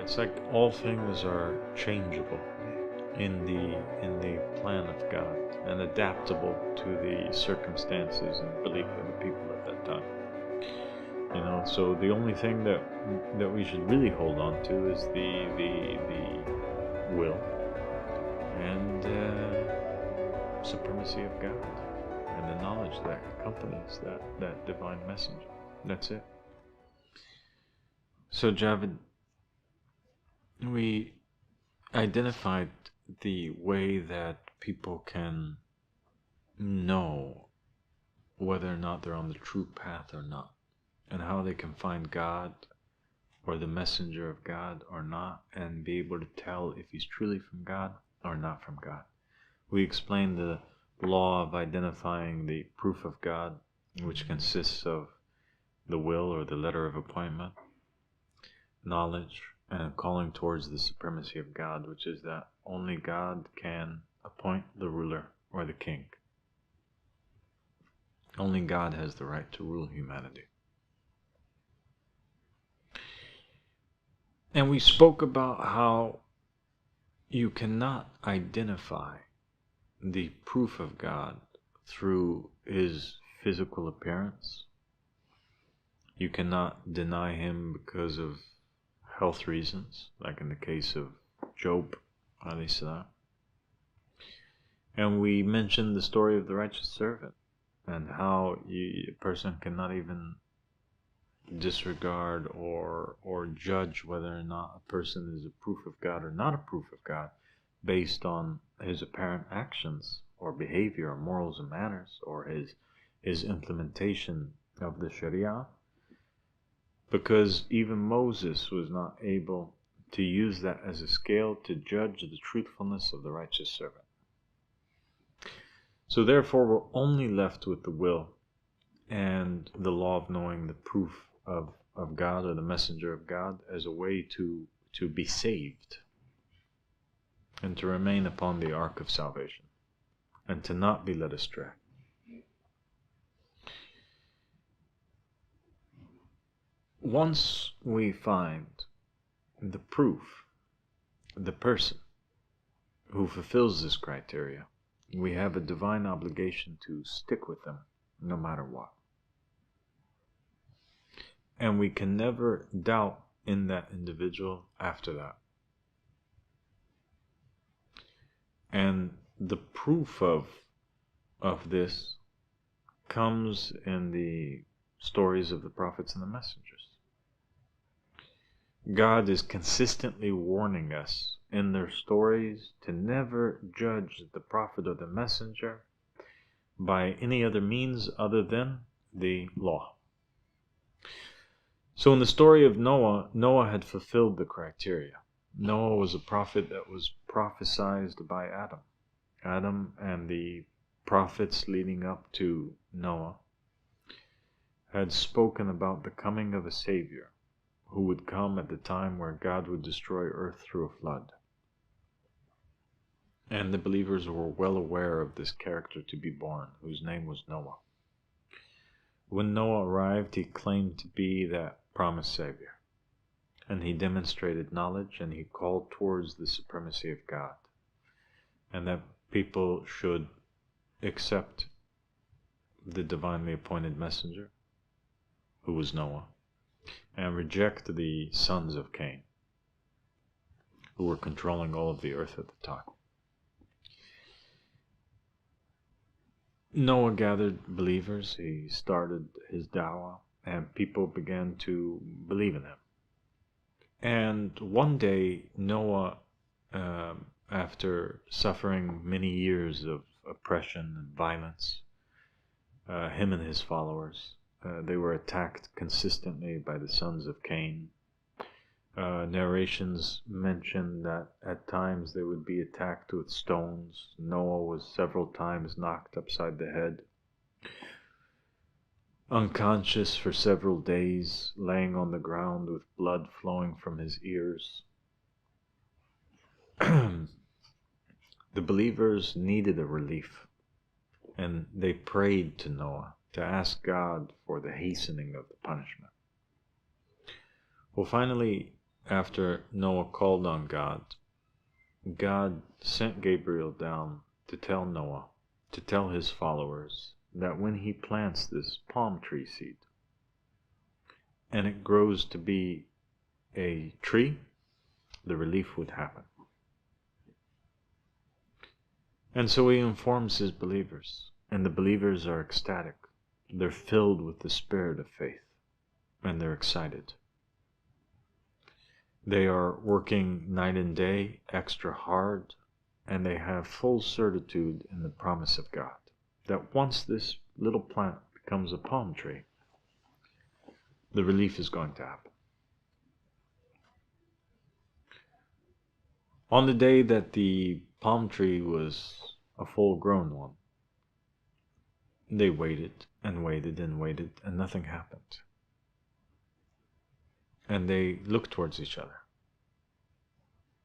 It's like all things are changeable in the plan of God and adaptable to the circumstances and belief of the people at that time. So the only thing that we should really hold on to is the will and supremacy of God and the knowledge that accompanies that divine messenger. That's it. So Javid, we identified the way that people can know whether or not they're on the true path or not, and how they can find God or the messenger of God or not, and be able to tell if he's truly from God or not from God. We explained the law of identifying the proof of God, which consists of the will or the letter of appointment, knowledge, and calling towards the supremacy of God, which is that only God can appoint the ruler or the king. Only God has the right to rule humanity. And we spoke about how you cannot identify the proof of God through his physical appearance. You cannot deny him because of health reasons, like in the case of Job, alayhi salam. And we mentioned the story of the righteous servant and how a person cannot even disregard or judge whether or not a person is a proof of God or not a proof of God based on his apparent actions or behavior or morals and manners or his implementation of the Sharia, because even Moses was not able to use that as a scale to judge the truthfulness of the righteous servant. So therefore we're only left with the will and the law of knowing the proof of God or the messenger of God as a way to be saved and to remain upon the ark of salvation and to not be led astray. Once we find the proof, the person who fulfills this criteria, we have a divine obligation to stick with them no matter what. And we can never doubt in that individual after that. And the proof of this comes in the stories of the prophets and the messengers. God is consistently warning us in their stories to never judge the prophet or the messenger by any other means other than the law. So in the story of Noah, Noah had fulfilled the criteria. Noah was a prophet that was prophesied by Adam. Adam and the prophets leading up to Noah had spoken about the coming of a Savior who would come at the time where God would destroy earth through a flood. And the believers were well aware of this character to be born, whose name was Noah. When Noah arrived, he claimed to be that promised Savior. And he demonstrated knowledge and he called towards the supremacy of God. And that people should accept the divinely appointed messenger, who was Noah, and reject the sons of Cain, who were controlling all of the earth at the time. Noah gathered believers, he started his dawah, and people began to believe in him. And one day, Noah, after suffering many years of oppression and violence, him and his followers, they were attacked consistently by the sons of Cain. Narrations mention that at times they would be attacked with stones. Noah was several times knocked upside the head, unconscious for several days, laying on the ground with blood flowing from his ears. The believers needed a relief, and they prayed to Noah to ask God for the hastening of the punishment. Well, finally, after Noah called on God, God sent Gabriel down to tell Noah, to tell his followers, that when he plants this palm tree seed, and it grows to be a tree, the relief would happen. And so he informs his believers, and the believers are ecstatic. They're filled with the spirit of faith, and they're excited. They are working night and day, extra hard, and they have full certitude in the promise of God, that once this little plant becomes a palm tree, the relief is going to happen. On the day that the palm tree was a full-grown one, they waited and waited and waited, and nothing happened. And they looked towards each other.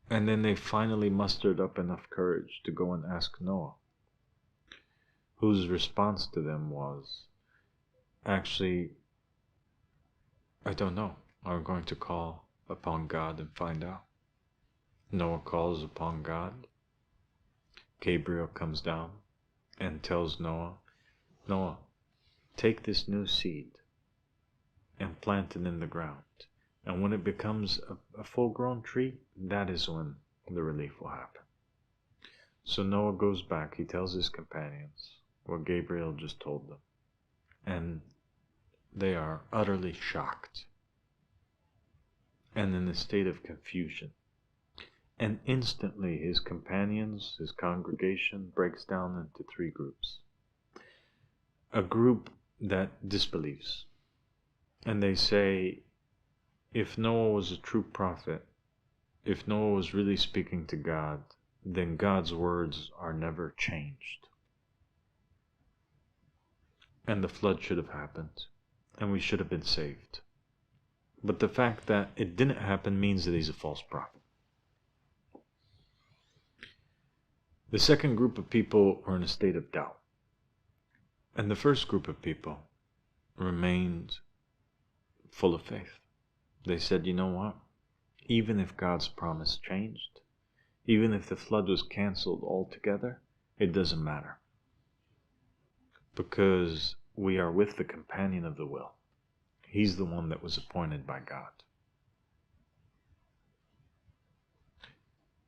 And then they finally mustered up enough courage to go and ask Noah, whose response to them was, actually, I don't know. I'm going to call upon God and find out. Noah calls upon God. Gabriel comes down and tells Noah, Noah, take this new seed and plant it in the ground. And when it becomes a full-grown tree, that is when the relief will happen. So Noah goes back. He tells his companions what Gabriel just told them. And they are utterly shocked and in a state of confusion. And instantly his companions, his congregation, breaks down into three groups. A group that disbelieves. And they say, if Noah was a true prophet, if Noah was really speaking to God, then God's words are never changed. And the flood should have happened, and we should have been saved. But the fact that it didn't happen means that he's a false prophet. The second group of people were in a state of doubt. And the first group of people remained full of faith. They said, you know what? Even if God's promise changed, even if the flood was canceled altogether, it doesn't matter. Because we are with the companion of the will. He's the one that was appointed by God.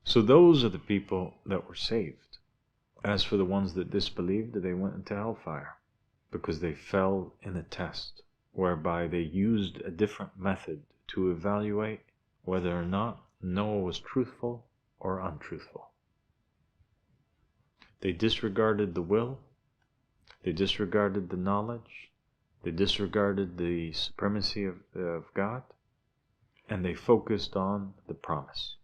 So those are the people that were saved. As for the ones that disbelieved, they went into hellfire because they fell in a test whereby they used a different method to evaluate whether or not Noah was truthful or untruthful. They disregarded the will, they disregarded the knowledge, they disregarded the supremacy of God, and they focused on the promise.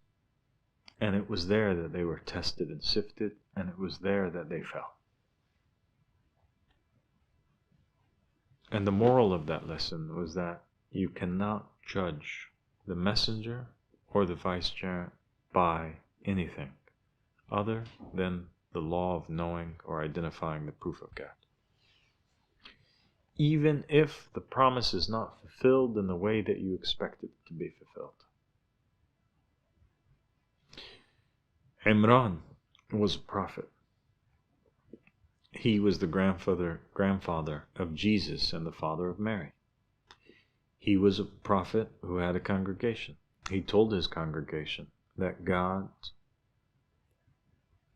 And it was there that they were tested and sifted, and it was there that they fell. And the moral of that lesson was that you cannot judge the messenger or the vicegerent by anything other than the law of knowing or identifying the proof of God. Even if the promise is not fulfilled in the way that you expect it to be fulfilled. Imran was a prophet. He was the grandfather of Jesus and the father of Mary. He was a prophet who had a congregation. He told his congregation that God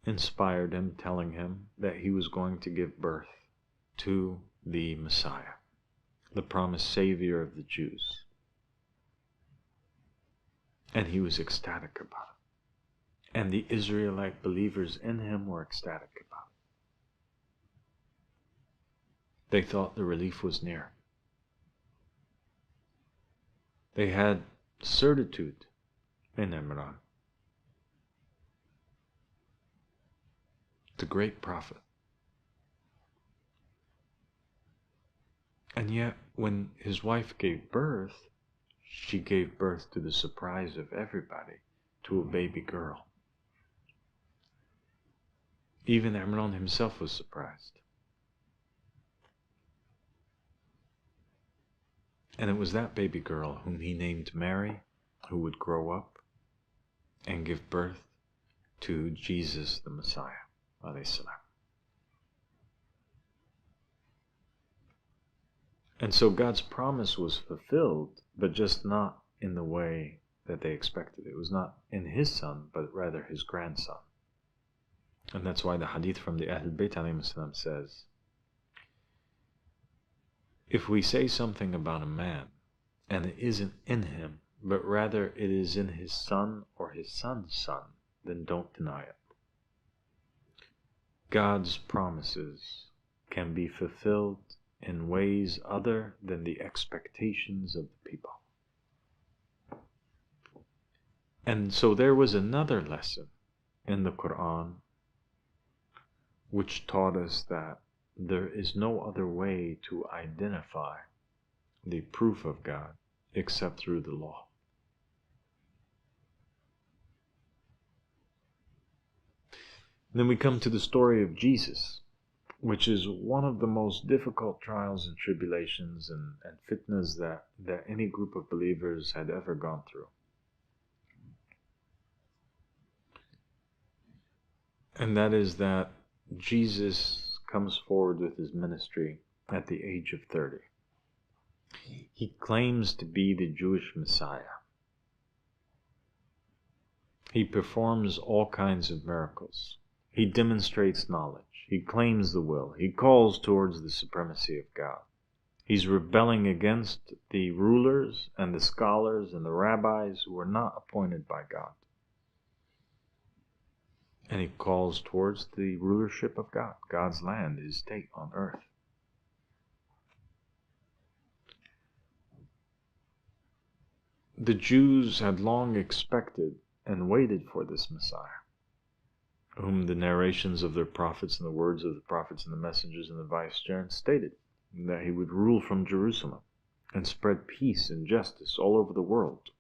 inspired him, telling him that he was going to give birth to the Messiah, the promised Savior of the Jews. And he was ecstatic about it. And the Israelite believers in him were ecstatic about it. They thought the relief was near. They had certitude in Imran, the great prophet. And yet, when his wife gave birth, she gave birth to the surprise of everybody, to a baby girl. Even Imran himself was surprised. And it was that baby girl whom he named Mary, who would grow up and give birth to Jesus the Messiah, alayhi salam. And so God's promise was fulfilled, but just not in the way that they expected. It was not in his son, but rather his grandson. And that's why the hadith from the Ahlul Bayt alayhim salam says, if we say something about a man, and it isn't in him, but rather it is in his son or his son's son, then don't deny it. God's promises can be fulfilled in ways other than the expectations of the people. And so there was another lesson in the Quran which taught us that there is no other way to identify the proof of God except through the law. Then we come to the story of Jesus, which is one of the most difficult trials and tribulations and fitnas that any group of believers had ever gone through. And that is that Jesus comes forward with his ministry at the age of 30. He claims to be the Jewish Messiah. He performs all kinds of miracles. He demonstrates knowledge. He claims the will. He calls towards the supremacy of God. He's rebelling against the rulers and the scholars and the rabbis who were not appointed by God. And he calls towards the rulership of God, God's land, his state on earth. The Jews had long expected and waited for this Messiah, whom the narrations of their prophets and the words of the prophets and the messengers and the vicegerents stated, that he would rule from Jerusalem and spread peace and justice all over the world.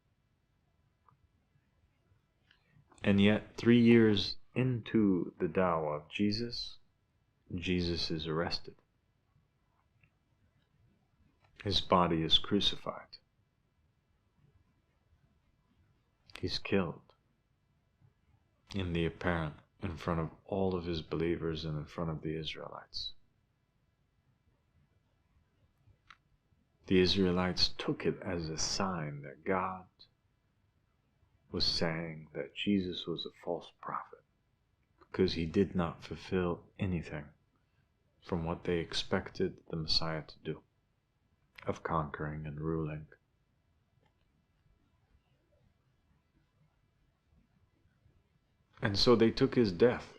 And yet, 3 years into the dawah of Jesus, Jesus is arrested. His body is crucified. He's killed in the apparent, in front of all of his believers and in front of the Israelites. The Israelites took it as a sign that God was saying that Jesus was a false prophet, because he did not fulfill anything from what they expected the Messiah to do, of conquering and ruling. And so they took his death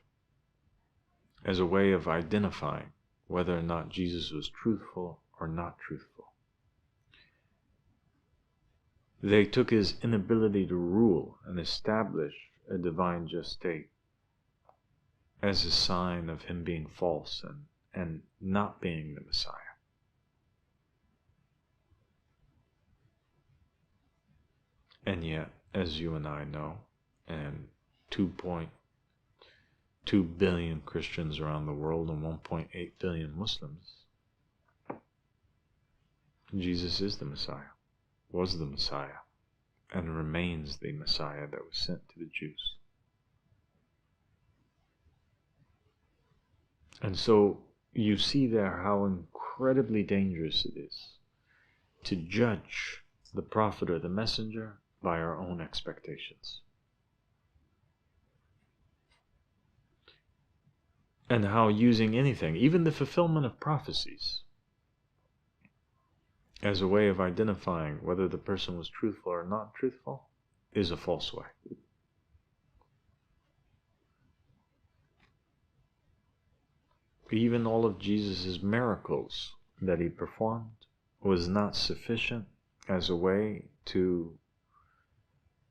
as a way of identifying whether or not Jesus was truthful or not truthful. They took his inability to rule and establish a divine just state as a sign of him being false and not being the Messiah. And yet, as you and I know, and 2.2 billion Christians around the world and 1.8 billion Muslims, Jesus is the Messiah, was the Messiah, and remains the Messiah that was sent to the Jews. And so you see there how incredibly dangerous it is to judge the prophet or the messenger by our own expectations. And how using anything, even the fulfillment of prophecies, as a way of identifying whether the person was truthful or not truthful, is a false way. Even all of Jesus' miracles that he performed was not sufficient as a way to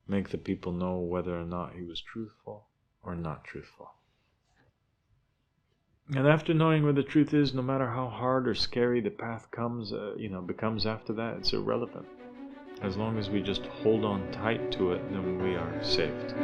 make the people know whether or not he was truthful or not truthful. And after knowing where the truth is, no matter how hard or scary the path becomes after that, it's irrelevant. As long as we just hold on tight to it, then we are saved.